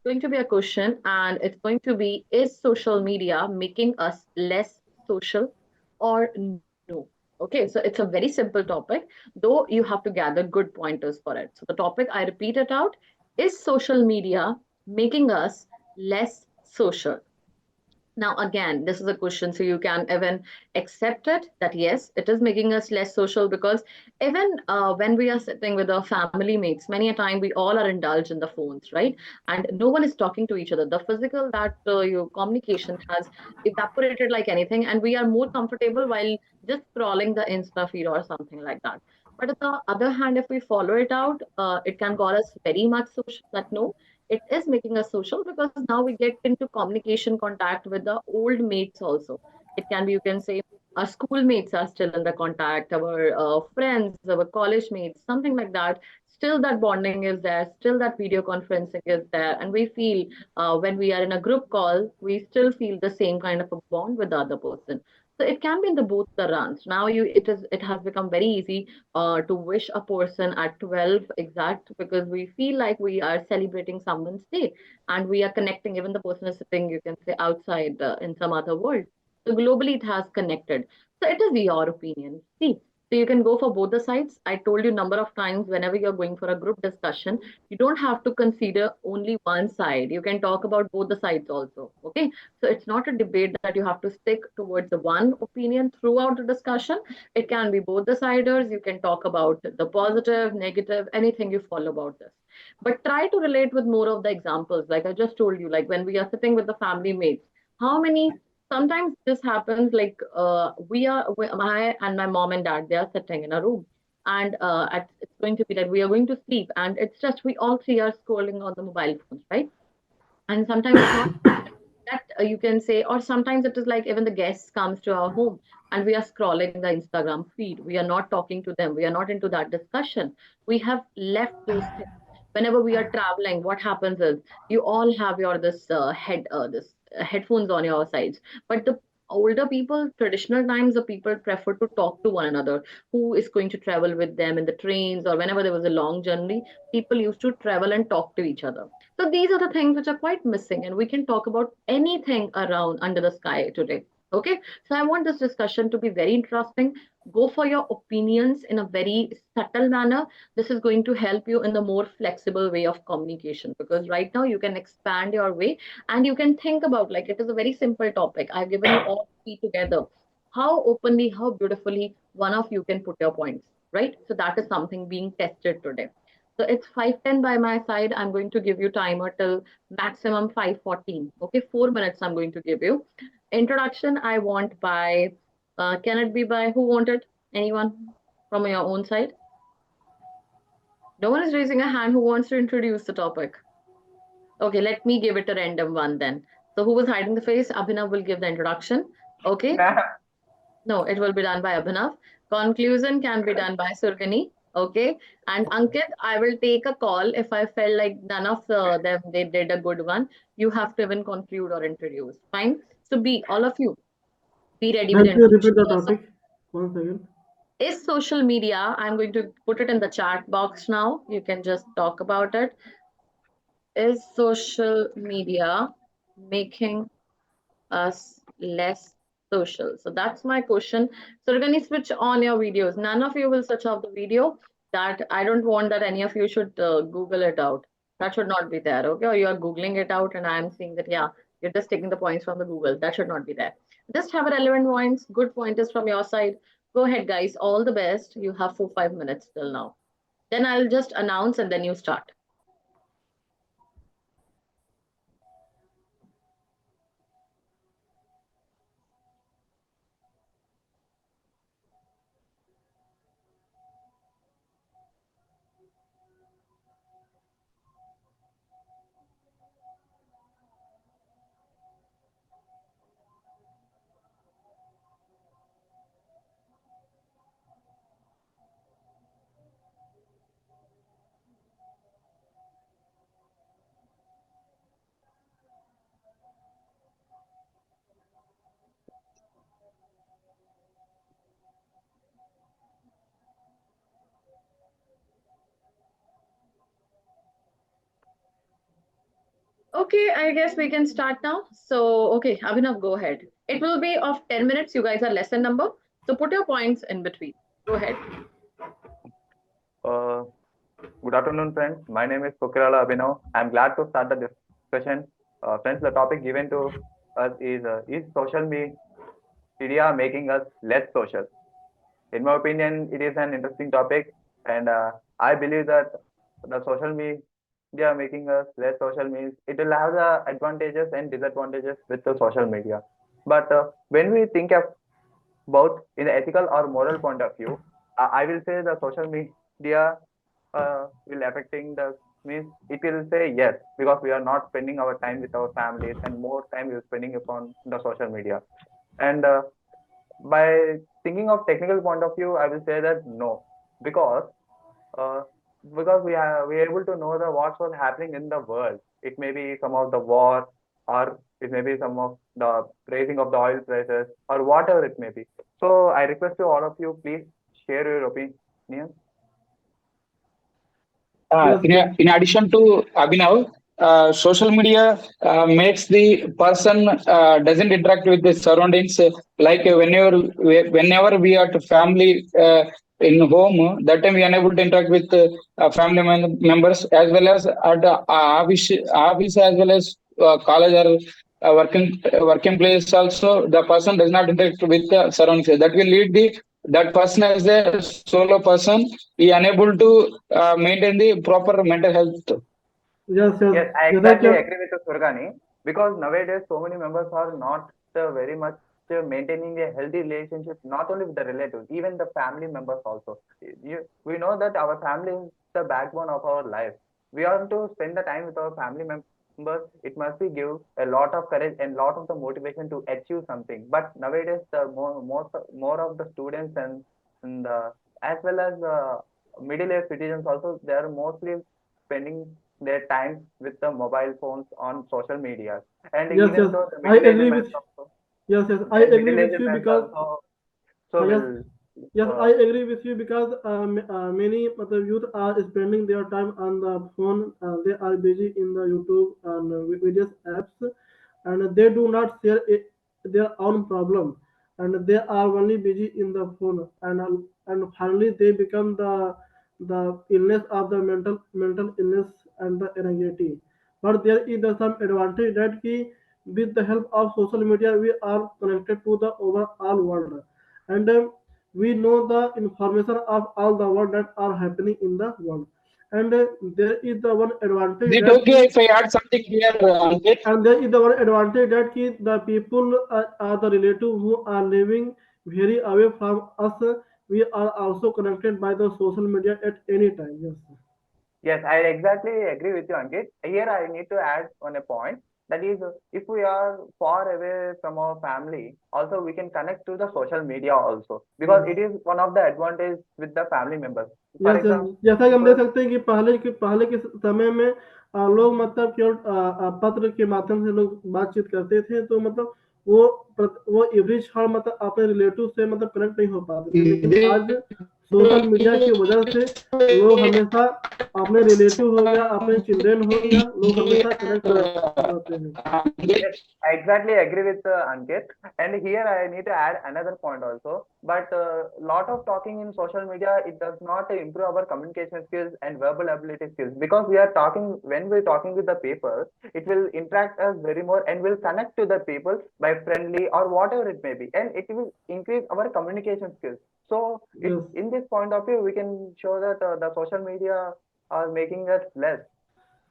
going to be a question, and it's going to be, is social media making us less social or no? Okay, so it's a very simple topic, though you have to gather good pointers for it. So the topic, I repeat it out, is social media making us less social? Now, again, this is a question, so you can even accept it that yes, it is making us less social, because even when we are sitting with our family mates, many a time we all are indulged in the phones, right? And no one is talking to each other. The physical that your communication has evaporated like anything, and we are more comfortable while just scrolling the Insta feed or something like that. But on the other hand, if we follow it out, it can call us very much social. That no, it is making us social, because now we get into communication contact with the old mates also. It can be, you can say, our schoolmates are still in the contact, our friends, our college mates, something like that. Still that bonding is there, still that video conferencing is there, and we feel when we are in a group call, we still feel the same kind of a bond with the other person. So it can be in the both the runs. Now it has become very easy to wish a person at 12 exact, because we feel like we are celebrating someone's day, and we are connecting. Even the person is sitting, you can say, outside in some other world. So globally, it has connected. So it is your opinion. See, so you can go for both the sides. I told you number of times, whenever you're going for a group discussion, you don't have to consider only one side. You can talk about both the sides also. Okay. So it's not a debate that you have to stick towards the one opinion throughout the discussion. It can be both the siders. You can talk about the positive, negative, anything you follow about this. But try to relate with more of the examples. Like I just told you, like when we are sitting with the family mates, how many sometimes this happens, like my and my mom and dad, they are sitting in a room, and it's going to be that we are going to sleep, and it's just we all three are scrolling on the mobile phones, right? And sometimes it's not that you can say, or sometimes it is like even the guests comes to our home, and we are scrolling the Instagram feed. We are not talking to them, we are not into that discussion. We have left those things. Whenever we are traveling, what happens is you all have your this headphones on your sides, but the older people, traditional times, the people prefer to talk to one another, who is going to travel with them in the trains, or whenever there was a long journey, people used to travel and talk to each other. So these are the things which are quite missing, and we can talk about anything around under the sky today. Okay, so I want this discussion to be very interesting. Go for your opinions in a very subtle manner. This is going to help you in the more flexible way of communication, because right now you can expand your way, and you can think about, like, it is a very simple topic. I've given you all three together. How openly, how beautifully one of you can put your points, right? So that is something being tested today. So it's 5:10 by my side. I'm going to give you timer till maximum 5:14. Okay, 4 minutes I'm going to give you. Introduction I want by, can it be by who wanted? Anyone from your own side? No one is raising a hand who wants to introduce the topic. Okay, let me give it a random one then. So who was hiding the face? Abhinav will give the introduction. Okay. No, it will be done by Abhinav. Conclusion can be done by Surgani. Okay. And Ankit, I will take a call if I felt like none of them they did a good one. You have to even conclude or introduce. Fine. So be all of you be ready with the Can you repeat introduction. the So topic once again? is social media? I'm going to put it in the chat box now. You can just talk about it. Is social media making us less social? So that's my question. So we're going to switch on your videos. None of you will switch off the video. That I don't want that any of you should Google it out. That should not be there. Okay, or you are Googling it out, and I am seeing that, yeah, you're just taking the points from the Google. That should not be there. Just have a relevant points, good pointers from your side. Go ahead, guys. All the best. You have 4 5 minutes till now. Then I'll just announce, and then you start. Okay, I guess we can start now. So, okay, Abhinav, go ahead. It will be of 10 minutes. You guys are lesson number. So put your points in between. Go ahead. Uh, Good afternoon, friends. My name is Pokirala Abhinav. I'm glad to start the discussion. Friends, the topic given to us is social media making us less social? In my opinion, it is an interesting topic, and I believe that the social media making us less social means it will have the advantages and disadvantages with the social media. But when we think of both in the ethical or moral point of view, I will say the social media will affecting the means it will say yes because we are not spending our time with our families and more time we are spending upon the social media. And by thinking of technical point of view, I will say that no, because uh, we are able to know the what was happening in the world. It may be some of the war, or it may be some of the raising of the oil prices, or whatever it may be. So I request to all of you, please share your opinion. Uh, Yes, in, yes, in addition to Abhinav, social media makes the person doesn't interact with the surroundings. Like whenever we are to family in home, that time we are unable to interact with family members as well as at office as well as college or working place. Also, the person does not interact with the surroundings. That will lead the that person as a solo person he unable to maintain the proper mental health. yes, yes. Yes, I जैसा कि exactly हम agree with Surgani because nowadays so many members are not very much maintaining a healthy relationship, not only with the relatives, even the family members also. We know that our family is the backbone of our life. We want to spend the time with our family members. It must be give a lot of courage and lot of the motivation to achieve something. But nowadays, the more of the students and as well as middle-aged citizens also, they are mostly spending their time with the mobile phones on social media. And yes, even yes, though the I middle-aged agree men with also, yes, yes, I and agree with middle-aged you men because also, so yes, will, yes, I uh, agree with you because many youth are spending their time on the phone. They are busy in the YouTube and various apps, and they do not share their own problem, and they are only busy in the phone, and finally they become the illness of the mental illness and the anxiety. But there is some advantage that with the help of social media we are connected to the overall world, and we know the information of all the world that are happening in the world, and there is the one Is advantage it that okay if I add something here, Ankit? and there is the one advantage that the people are the relative who are living very away from us. We are also connected by the social media at any time. Yes. yes, I exactly agree with you, Ankit. Here I need to add on a point that is, if we are far away from our family, also we can connect to the social media also because Yes. it is one of the advantage with the family members. For yes yes example, जैसा कि हम देख सकते हैं कि पहले के समय में लोग मतलब केवल पत्र के माध्यम से लोग बातचीत करते थे, तो मतलब वो वो एवरेज क्षण मतलब अपने रिलेटिव से मतलब कनेक्ट नहीं हो पाते थे, लेकिन आज सोशल मीडिया की वजह से लोग हमेशा अपने रिलेटिव हो गया, अपने चिल्ड्रेन हो गया, लोग हमेशा कनेक्ट रहते हैं. yes, I exactly agree with Ankit. And here I need to add another point also. But lot of talking in social media, it does not improve our communication skills and verbal ability skills because we are talking when we're talking with the people, it will interact us very more and will connect to the people by friendly or whatever it may be, and it will increase our communication skills. So it Yes. in this point of view, we can show that the social media are making us less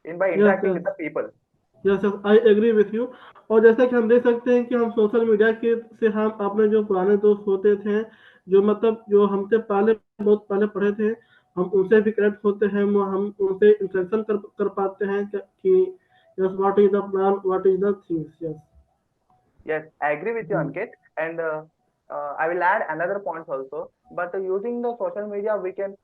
in by yes interacting with yes the people. Yes yes I agree with you. और जैसा कि हम देख सकते हैं कि हम social media के से हम अपने जो पुराने दोस्त होते थे, जो मतलब जो हमसे पहले बहुत पहले पढ़े थे, हम उनसे भी कनेक्ट होते हैं, हम उनसे इंटरेक्शन कर पाते हैं कि yes what is the plan, what is the things. Yes. Yes, I agree with you, Ankit. And I will add another point also. But using the social media, we can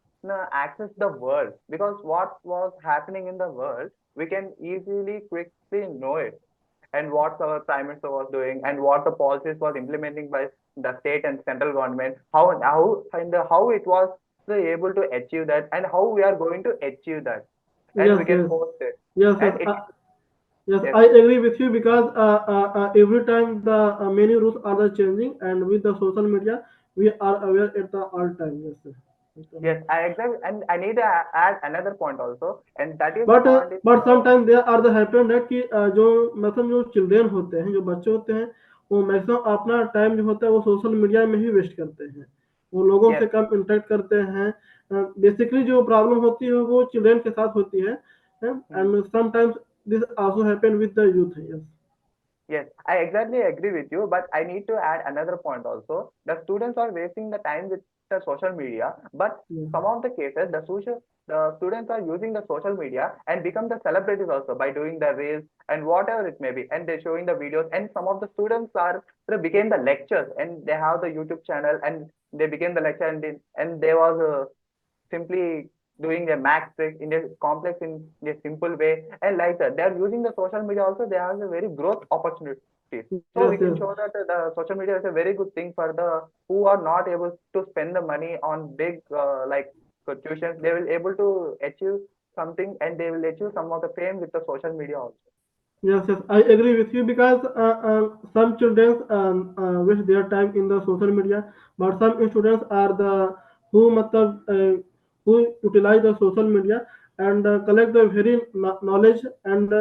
access the world because what was happening in the world, we can easily, quickly know it. And what our prime minister was doing, and what the policies was implementing by the state and central government, how it was able to achieve that, and how we are going to achieve that, and yes we can yes post it. Yes And yes it Yes, Yes, I agree with you because every time the many rules are the changing, and with the social media, we are aware at the all time. Yes, sir. yes, I exactly, and I need to add another point also, and that is the point is but sometime there are the happen that कि जो मतलब जो children होते हैं, जो बच्चे होते हैं, वो मैक्सिमम अपना टाइम जो होता है वो सोशल मीडिया में ही वेस्ट करते हैं। वो लोगों yes, से कम इंटरेक्ट करते हैं। बेसिकली जो प्रॉब्लम होती है वो चिल्ड्रेन के साथ होती है, mhm. And sometimes this also happen with the youth. Yes. Yes, I exactly agree with you, but I need to add another point also. The students are wasting the time with the social media, but some of the cases, the students are using the social media and become the celebrities also by doing the reels and whatever it may be, and they're showing the videos. And some of the students are they became the lectures and they have the YouTube channel and they became the lecture and they was simply doing a max trick in a complex in a simple way and like that they are using the social media also they have a very growth opportunities so we Yes, can yes. show that the social media is a very good thing for the who are not able to spend the money on big like tuitions they will able to achieve something and they will achieve some of the fame with the social media also. Yes, yes, I agree with you because some children waste their time in the social media, but some students are the who matlab, who utilize the social media and collect the very knowledge, and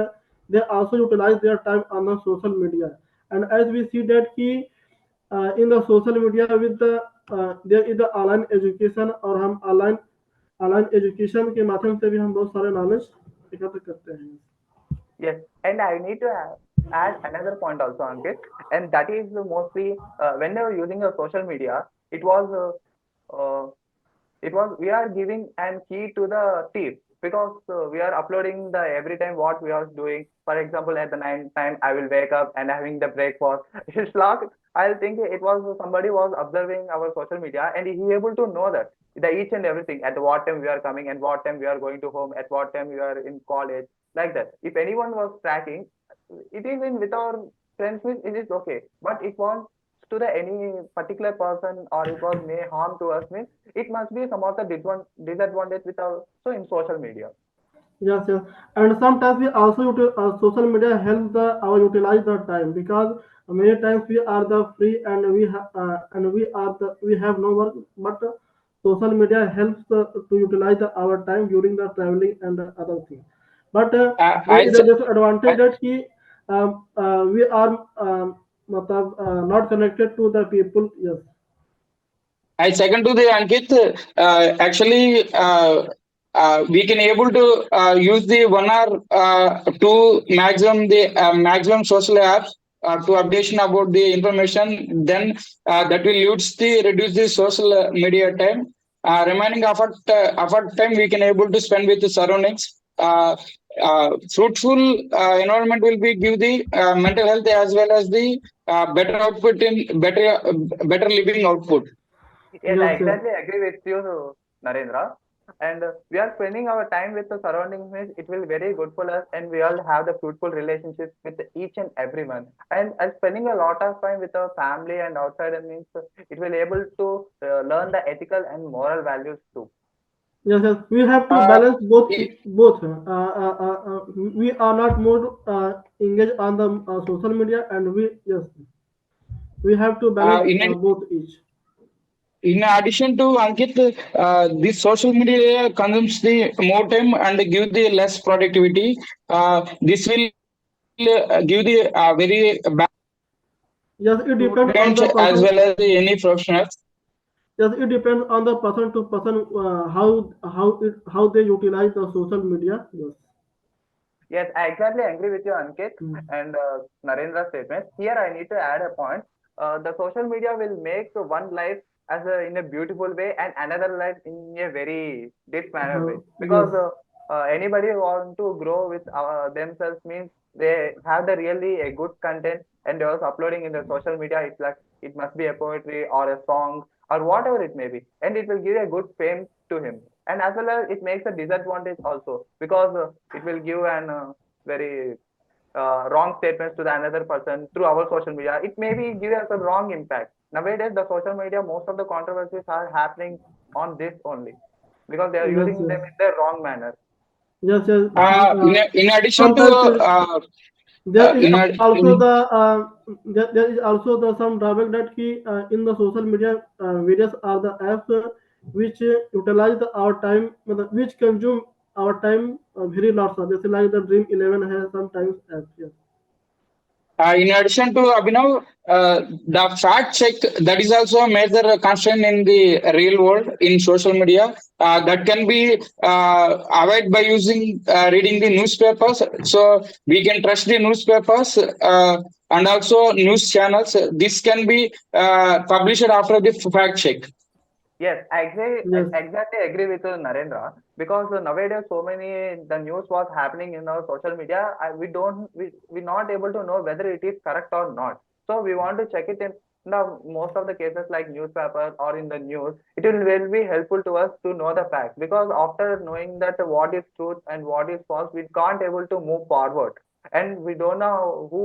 they also utilize their time on the social media. And as we see that ki in the social media with the there is the online education, और हम online education के माध्यम से भी हम बहुत सारे knowledge एकत्र करते हैं। Yes, and I need to add another point also, Ankit, and that is mostly when they were using the social media, it was we are giving an key to the thief because we are uploading the every time what we are doing. For example, at the night time, I will wake up and having the breakfast. It's like I'll think it was somebody was observing our social media and he able to know that the each and everything at what time we are coming and what time we are going to home at what time we are in college like that. If anyone was tracking, it is in with our friends means it is okay, but it wants to the any particular person or it was may harm to us means it must be some of the disadvantage with our so in social media. Yes, yes, and sometimes we also social media helps the our utilize the time because many times we are the free and we have no work, but social media helps to utilize our time during the traveling and the other things. But there I, is a disadvantage that we are not connected to the people. Yes. I second to the Ankit. Actually, we can able to use the 1 or 2 maximum the maximum social apps to updation about the information. Then that will reduce the social media time. Remaining effort time we can able to spend with the surroundings. Fruitful environment will be give the mental health as well as the better output in better living output. Yes, I Yes, yes. exactly agree with you, Narendra. And we are spending our time with the surroundings means it will very good for us and we all have the fruitful relationships with each and everyone. And spending a lot of time with our family and outside and means it will able to learn the ethical and moral values too. Yes, yes. We have to Uh, balance both. We are not more engaged on the social media, and we have to balance in both each. in addition to Ankit, this social media consumes the more time and give the less productivity. This will give the very bad Yes, it depends on students the as person. well as the any professionals. Yes, it depends on the person to person how they utilize the social media. Yes. Yes, I exactly agree with you, Ankit Mm. and Narendra's statement. Here, I need to add a point. The social media will make one life as in a beautiful way and another life in a very deep manner way. Yes. Because anybody want to grow with themselves means they have the really a good content and they was uploading in the social media. It's like it must be a poetry or a song or whatever it may be, and it will give a good fame to him. And as well as it makes a disadvantage also because it will give an very wrong statements to the another person through our social media. It may be give us a wrong impact. Nowadays, the social media, most of the controversies are happening on this only because they are Yes. using Yes. them in the wrong manner. Yes, yes. In addition to Sometimes there is in, also in there is also the some drawback that in the social media videos are the apps which utilize our time, which consume our time very lots. This is like the Dream 11 has sometimes apps. Yes. In addition to Abhinav, the fact check, that is also a major constraint in the real world in social media. That can be avoided by using reading the newspapers. So we can trust the newspapers and also news channels. This can be published after the fact check. Yes, I Yes. exactly agree with Narendra, because nowadays so many the news was happening in our social media. We not able to know whether it is correct or not. So we want to check it in the most of the cases like newspaper or in the news. It will be helpful to us to know the facts, because after knowing that what is truth and what is false, we can't able to move forward, and we don't know who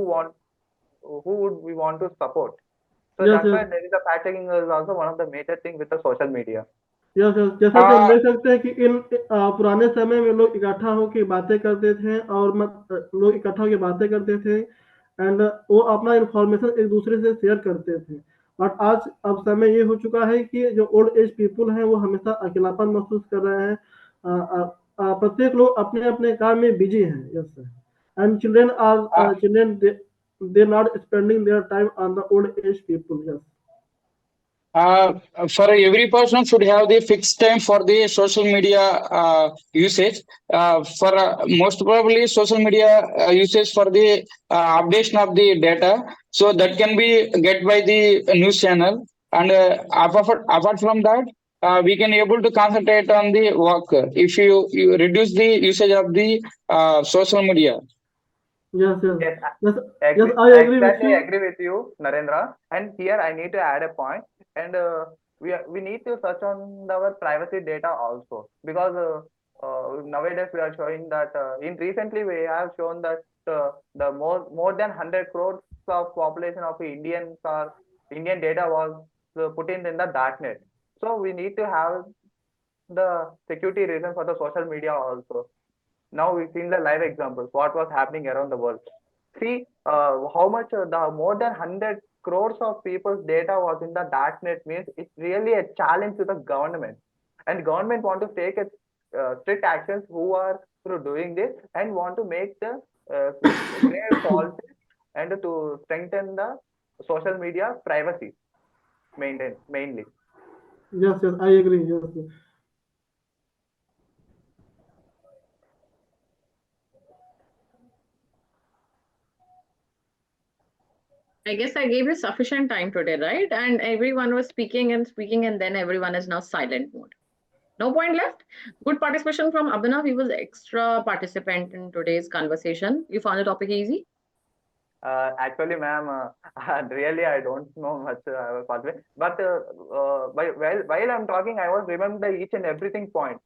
would we want to support. So Yes. that's Yes. why there is a fact checking is also one of the major thing with the social media. Yes yes जैसा कि हम Uh, देख सकते हैं कि इन पुराने समय में लोग इकट्ठा होकर बातें करते थे और लोग इकट्ठा होकर बातें करते थे एंड वो अपना इंफॉर्मेशन एक दूसरे से शेयर करते थे। बट आज अब समय ये हो चुका है कि जो ओल्ड एज पीपुल हैं वो हमेशा अकेलापन महसूस कर रहे हैं। प्रत्येक लोग अपने अपने काम में बिजी हैं। Yes and uh, children they not spending their time on the old age people. Yes for every person should have the fixed time for the social media usage. For most probably social media usage for the updation of the data, so that can be get by the news channel. And apart from that, we can able to concentrate on the work if you reduce the usage of the social media. Yes yes Yes, yes yes agree. I I agree with exactly you. agree with you, Narendra. And here I need to add a point, and we need to search on our privacy data also, because nowadays we are showing that in recently we have shown that the more than 100 crores of population of Indians or Indian data was put in the darknet. So we need to have the security reason for the social media also. Now we've seen the live examples, what was happening around the world. See how much the more than 100 crores of people's data was in the darknet means it's really a challenge to the government. And government want to take a, strict actions who are through doing this, and want to make the clear policies and to strengthen the social media privacy mainly. Yes, yes, I agree. Yes, yes. I guess I gave you sufficient time today, right? And everyone was speaking, and then everyone is now silent mode. No point left. Good participation from Abhinav. He was extra participant in today's conversation. You found the topic easy? Actually, ma'am, really, I don't know much pathway. But while I'm talking, I was remember each and everything point.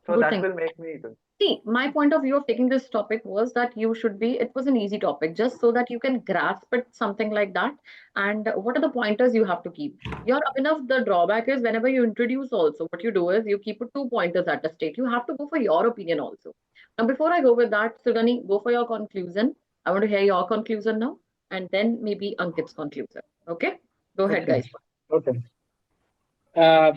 So Good that thing. will make me. See, my point of view of taking this topic was that you should be, it was an easy topic, just so that you can grasp it, something like that. And what are the pointers you have to keep? Your enough, the drawback is whenever you introduce also, what you do is you keep it two pointers at a state. You have to go for your opinion also. Now, before I go with that, Sugani, go for your conclusion. I want to hear your conclusion now, and then maybe Ankit's conclusion. Okay? Go ahead, Okay. guys. Okay. Uh,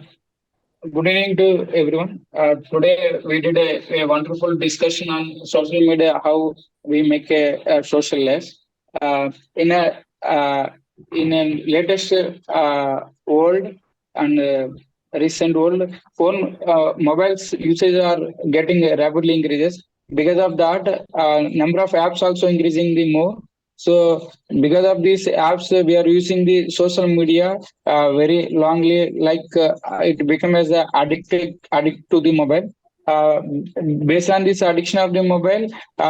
Good evening to everyone. Today we did a wonderful discussion on social media, how we make a social life. Uh, in a in a latest world and recent world, phone mobiles usage are getting rapidly increases. Because of that, number of apps also increasing the more. So because of these apps, we are using the social media very longly, like it become as a addict to the mobile. uh, Based on this addiction of the mobile,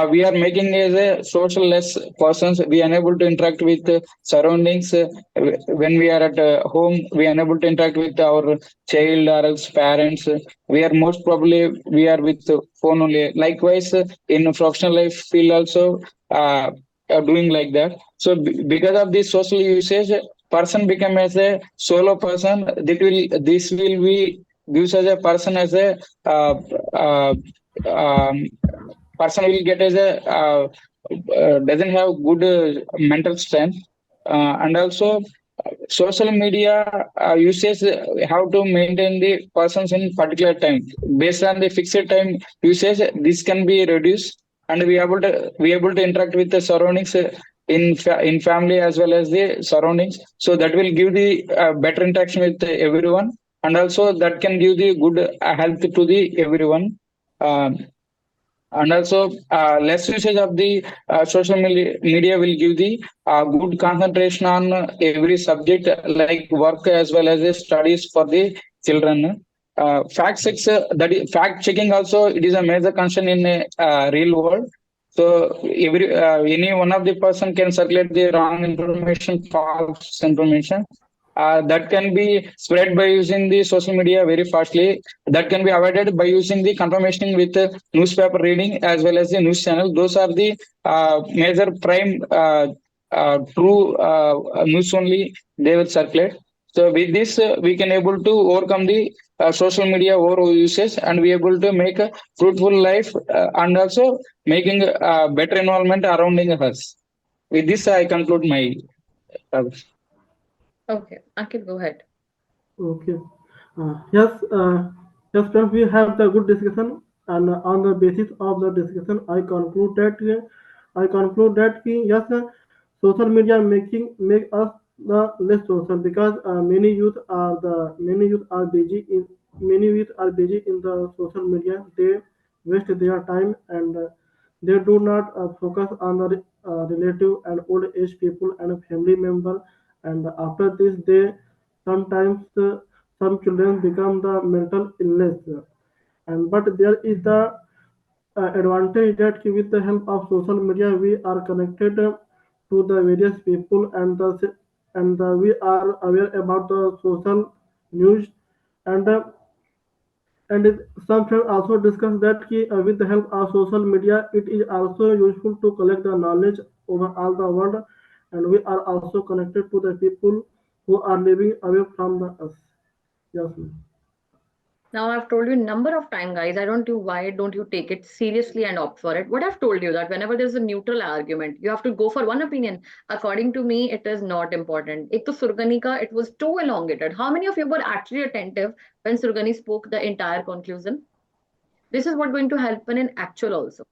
we are making as a social less persons. We unable to interact with surroundings. When we are at home, we unable to interact with our child or else parents. We are most probably we are with phone only. Likewise, in professional life field also, are doing like that. So because of this social usage, person become as a solo person. That will this will be gives as a person as a uh, uh, person will get as a doesn't have good mental strength, and also social media usage how to maintain the persons in particular time based on the fixed time usage. This can be reduced, and we able to interact with the surroundings in family as well as the surroundings. So that will give the better interaction with everyone, and also that can give the good health to the everyone. Um, and also less usage of the social media will give the good concentration on every subject like work as well as the studies for the children. Fact checking also, it is a major concern in a real world. So any one of the person can circulate the wrong information, false information, that can be spread by using the social media very fastly. That can be avoided by using the confirmation with newspaper reading as well as the news channel. Those are the major prime true news only they will circulate. So with this, we can able to overcome the social media over usage, and we able to make a fruitful life, and also making a better environment surrounding us. With this, I conclude my. Uh, Okay, Ankit, go ahead. Okay. Yes, yes, friends, we have the good discussion, and on the basis of the discussion, I conclude that yes, social media make us the less social because many youth are busy in the social media. They waste their time and they do not focus on the relative and old age people and family member. And after this, they sometimes some children become the mental illness. And but there is the advantage that with the help of social media we are connected to the various people and we are aware about the social news and some friends also discuss that with the help of social media, it is also useful to collect the knowledge over all the world, and we are also connected to the people who are living away from the us. Yes, ma'am. Now I've told you a number of time, guys. I don't know why don't you take it seriously and opt for it. What I've told you that whenever there's a neutral argument, you have to go for one opinion. According to me, it is not important. Ek to Surgani ka, it was too elongated. How many of you were actually attentive when Surgani spoke the entire conclusion? This is what going to help in actual also.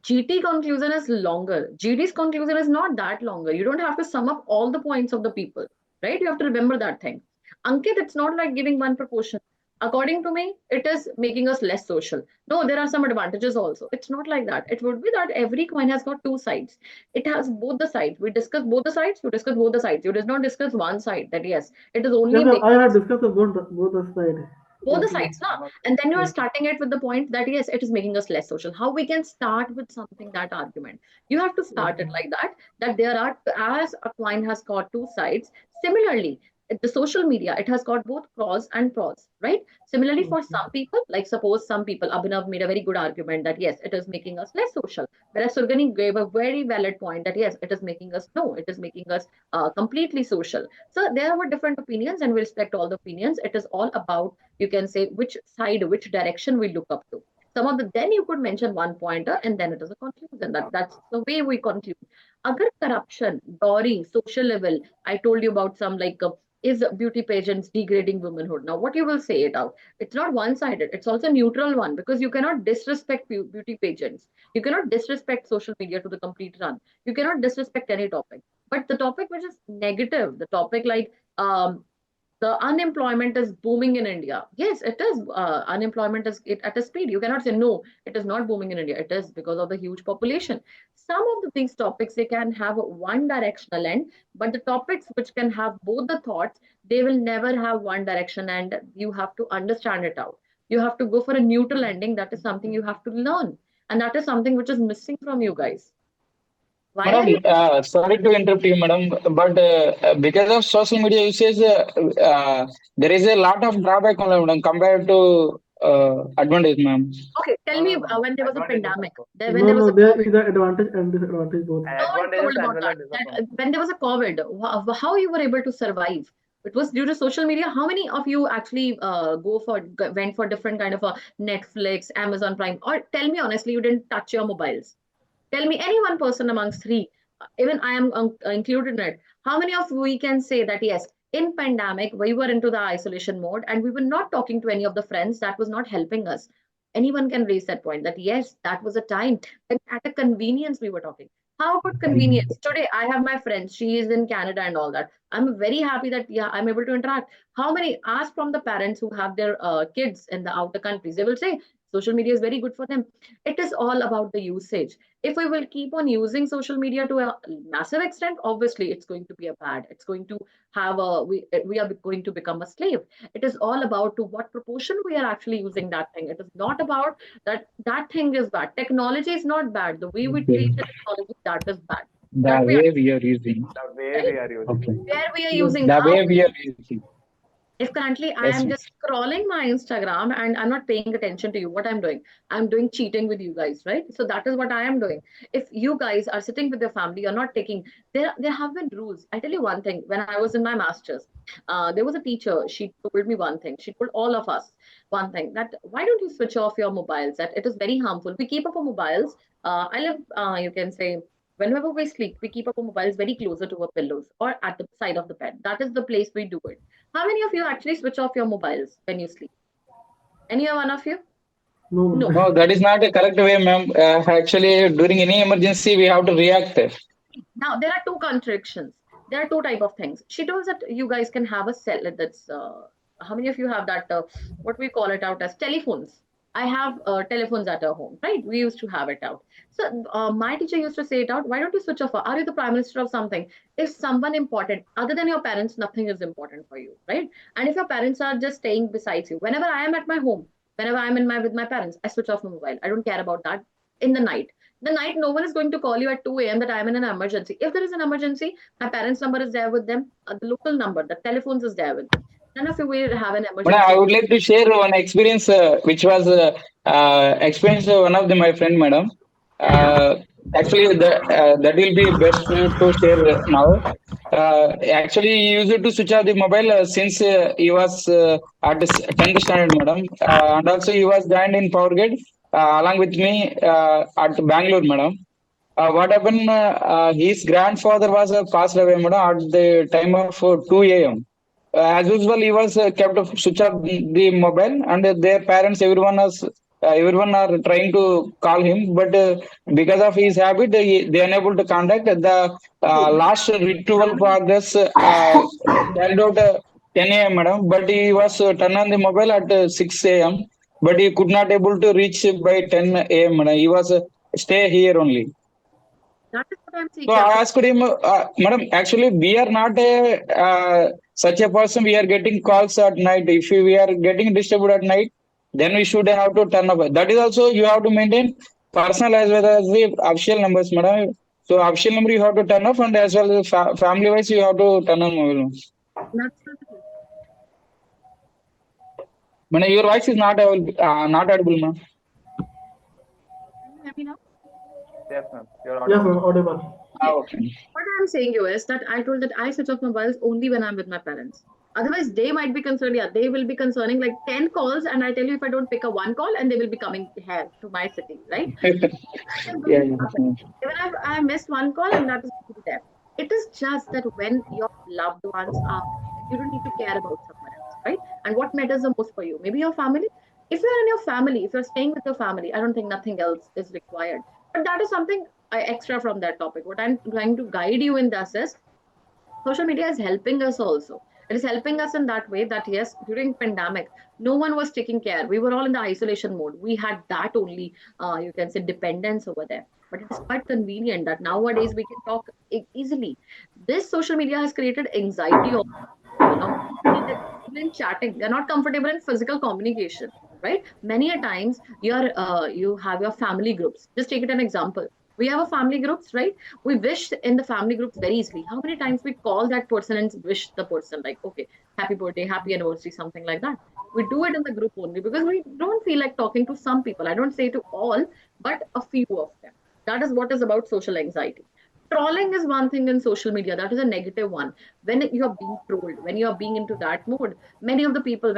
GT conclusion is longer. GD's conclusion is not that longer. You don't have to sum up all the points of the people, right? You have to remember that thing. Ankit, it's not like giving one proportion. According to me, it is making us less social. No, there are some advantages also. It's not like that. It would be that every coin has got two sides. It has both the sides. We discuss both the sides. You discuss both the sides. You does not discuss one side. That yes, it is Yes, only ma'am, I making have us discussed about both the side. both the Yes, ma'am. sides now, and then you are Yes. starting it with the point that yes, it is making us less social. How we can start with something, that argument, you have to Yes, start it ma'am. like that there are, as a coin has got two sides. Similarly, the social media, it has got both pros, right? Similarly, for Okay. some people, like suppose some people, Abhinav made a very good argument that yes, it is making us less social, whereas Surgani gave a very valid point that yes, it is making us, no, it is making us completely social. So there were different opinions, and we respect all the opinions. It is all about, you can say, which side, which direction we look up to. Some of the, then you could mention one pointer, and then it is a conclusion. That's the way we conclude. Agar corruption, dowry, social level, I told you about some like is beauty pageants degrading womanhood? Now, what you will say it out? It's not one-sided. It's also neutral one, because you cannot disrespect beauty pageants. You cannot disrespect social media to the complete run. You cannot disrespect any topic. But the topic which is negative, the topic like the unemployment is booming in India. Yes, it is. Unemployment is at a speed. You cannot say no, it is not booming in India. It is because of the huge population. Some of these topics, they can have one directional end, but the topics which can have both the thoughts, they will never have one direction, and you have to understand it out. You have to go for a neutral ending. That is something you have to learn, and that is something which is missing from you guys. Why are Madam, you? sorry to interrupt you, madam, but because of social media usage, there is a lot of drawback only, madam, compared to advantage, ma'am. Okay, tell No, me no, no. when there was a Advantages pandemic, also. when No, there was no, a there COVID. is an advantage and disadvantage both. No one Advantages told as about well as that. disadvantages. When there was a COVID, how you were able to survive? It was due to social media. How many of you actually went for different kind of a Netflix, Amazon Prime, or tell me honestly, you didn't touch your mobiles? Tell me any one person amongst three, even I am included in it. How many of we can say that yes, in pandemic we were into the isolation mode and we were not talking to any of the friends, that was not helping us. Anyone can raise that point that yes, that was a time when at a convenience we were talking. How about convenience? Today I have my friend, she is in Canada and all that. I'm very happy that yeah, I'm able to interact. How many ask from the parents who have their kids in the outer countries? They will say social media is very good for them. It is all about the usage. If we will keep on using social media to a massive extent, obviously it's going to be a bad. It's going to have a we are going to become a slave. It is all about to what proportion we are actually using that thing. It is not about that thing is bad. Technology is not bad. The way we Okay. treat the technology, that is bad. The That we way we are using. The way right? we are using. Okay. Where we are Yes. using The how way we are using. if currently I Yes, am ma'am. just scrolling my Instagram and I'm not paying attention to you, what I'm doing? I'm doing cheating with you guys, right? So that is what I am doing. If you guys are sitting with your family, you're not taking, there have been rules. I tell you one thing, when I was in my master's, there was a teacher, she told me one thing. She told all of us one thing that why don't you switch off your mobiles? That it is very harmful. We keep up our mobiles. I live, you can say, whenever we sleep, we keep our mobiles very closer to our pillows or at the side of the bed. That is the place we do it. How many of you actually switch off your mobiles when you sleep? Any one of you? No, No. No, that is not a correct way, ma'am. Actually, during any emergency, we have to react. Now there are two contradictions. There are two type of things. She knows that you guys can have a cell that's how many of you have that what we call it out as telephones. I have telephones at our home, right? We used to have it out. So my teacher used to say it out. Why don't you switch off? Are you the prime minister of something? If someone important other than your parents, nothing is important for you, right? And if your parents are just staying beside you, whenever I am at my home, whenever I'm in my with my parents, I switch off my mobile. I don't care about that in the night no one is going to call you at 2 a.m. that I'm in an emergency. If there is an emergency, my parents' number is there with them, the local number, the telephones is there with them. None of you will have an But I emergency. would like to share one experience, which was experienced one of my friend, madam. Uh, Actually, that will be best to share now. Actually, he used to switch off the mobile since he was at the 10th standard, madam. And also he was joined in Power Grid along with me at Bangalore, madam. What happened? His grandfather was passed away, madam, at the time of 2 a.m. As usual, he was kept switch off the mobile, and their parents, everyone are trying to call him, but because of his habit, they unable to contact. The last retrieval progress carried out 10 a.m. madam, but he was turned on the mobile at 6 a.m. But he could not able to reach by 10 a.m. madam. He was stay here only. That is what I'm saying. So Yeah, I asked him, Madam, actually, we are not such a person. We are getting calls at night. If we are getting disturbed at night, then we should have to turn off. That is also you have to maintain personal as well as the official numbers, madam. So official number you have to turn off, and as well as family wise you have to turn on mobile. that's not the case. Madam, your voice is not audible, ma'am. Can you hear me now? Yes, ma'am. You're yes, audible. audible. Okay. Okay. What I'm saying you is that I told that I switch off mobiles only when I'm with my parents. Otherwise, they might be concerned. Yeah, they will be concerning like 10 calls, and I tell you, if I don't pick a one call, and they will be coming here to my city, right? That is Yeah, going to yeah. happen. Even if I missed one call, and that is going to be there. It is just that when your loved ones are, you don't need to care about someone else, right? And what matters the most for you? Maybe your family. If you're in your family, if you're staying with your family, I don't think nothing else is required. But that is something extra from that topic. What I'm trying to guide you in this is social media is helping us also. It is helping us in that way that yes, during pandemic no one was taking care, we were all in the isolation mode, we had that only you can say dependence over there, but it is quite convenient that nowadays we can talk easily. This social media has created anxiety of people. Now they're comfortable in chatting, they're not comfortable in physical communication, right? Many a times you have your family groups. Just take it an example. We have a family groups, right? We wish in the family groups very easily. How many times we call that person and wish the person like, okay, happy birthday, happy anniversary, something like that. We do it in the group only because we don't feel like talking to some people. I don't say to all, but a few of them. That is what is about social anxiety. Trolling is one thing in social media, that is a negative one. When you're being trolled, when you're being into that mode, many of the people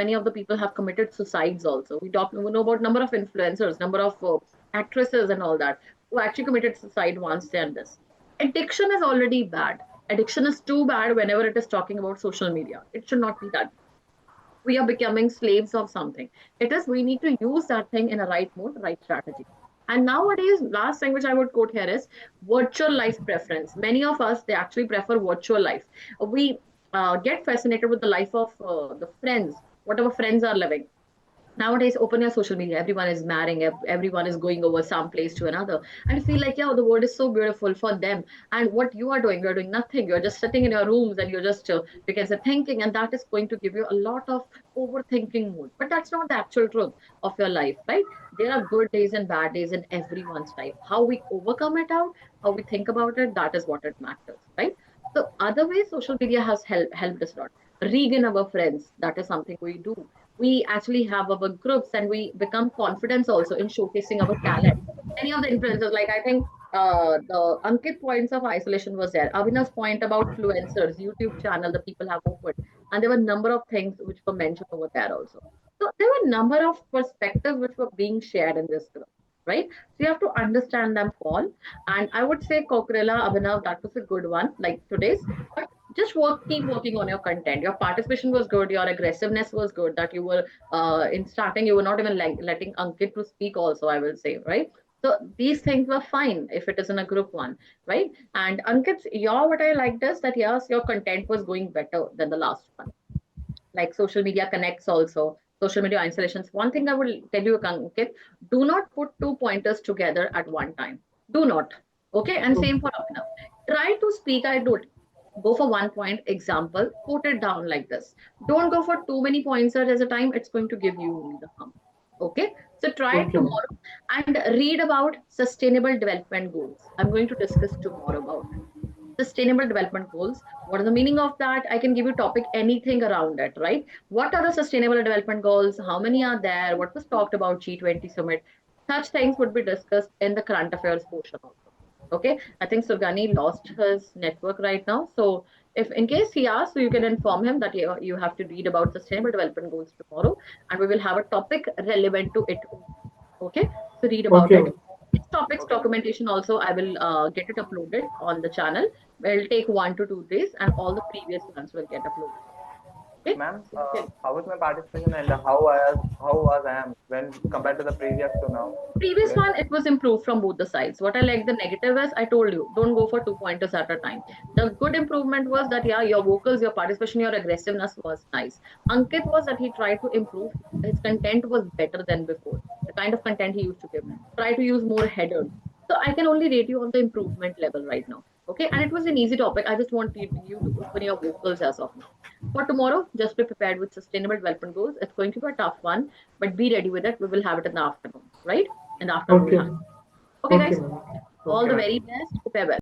have committed suicides also. We know about number of influencers, number of actresses and all that, who actually committed suicide once they done this. Addiction is already bad. Addiction is too bad whenever it is talking about social media. It should not be that. We are becoming slaves of something. It is, we need to use that thing in a right mode, right strategy. And nowadays, last thing which I would quote here is virtual life preference. Many of us, they actually prefer virtual life. We get fascinated with the life of the friends, whatever friends are living. Nowadays, open your social media, everyone is marrying, everyone is going over some place to another, and feel like, yeah, the world is so beautiful for them. And what you are doing, you're doing nothing, you're just sitting in your rooms and you're just you can say thinking, and that is going to give you a lot of overthinking mood. But that's not the actual truth of your life, right? There are good days and bad days in everyone's life. How we overcome it out, how we think about it, that is what it matters, right? So other ways social media has helped us a lot. Regain our friends, that is something we do. We actually have our groups and we become confident also in showcasing our talent. Any of the influencers, like I think the Ankit points of isolation was there. Avina's point about influencers, YouTube channel, the people have opened, and there were a number of things which were mentioned over there also. So there were a number of perspectives which were being shared in this group, right? So you have to understand them all. And I would say Kokrela, Abhinav, that was a good one, like today's. But just keep working on your content. Your participation was good. Your aggressiveness was good. That you were in starting, you were not even like letting Ankit to speak. Also, I will say, right. So these things were fine if it is in a group one, right? And Ankit, what I liked is that yes, your content was going better than the last one. Like social media connects also, social media installations. One thing I will tell you, Ankit, do not put two pointers together at one time. Do not. Okay. And same for Abhinav. Try to speak. I do it. Go for one point example, put it down like this. Don't go for too many points at a time. It's going to give you only the harm. Okay. So try it Okay, ma'am. tomorrow and read about sustainable development goals. I'm going to discuss tomorrow about it. Sustainable development goals. What is the meaning of that? I can give you topic anything around it, right? What are the sustainable development goals? How many are there? What was talked about G20 summit? Such things would be discussed in the current affairs portion also. Okay, I think Sugani lost his network right now. So if in case he asks, so you can inform him that you have to read about sustainable development goals tomorrow, and we will have a topic relevant to it. Okay, so read about Okay, it. ma'am. This topics Okay, ma'am. documentation also, I will get it uploaded on the channel. It'll take 1 to 2 days, and all the previous ones will get uploaded. Okay, Ma'am, so you can how was my participation and how was I am when compared to the previous to now previous today? one, it was improved from both the sides. What I like the negative is, I told you, don't go for two pointers at a time. The good improvement was that, yeah, your vocals, your participation, your aggressiveness was nice. Ankit was that he tried to improve. His content was better than before. The kind of content he used to give. Try to use more headers. So I can only rate you on the improvement level right now. Okay. And it was an easy topic. I just want you to open your vocals as of now. For tomorrow, just be prepared with sustainable development goals. It's going to be a tough one, but be ready with it. We will have it in the afternoon, right? In the afternoon, we'll Okay, have. ma'am. Okay, Okay, guys. ma'am. All Okay, the Okay. ma'am. very best. Prepare well.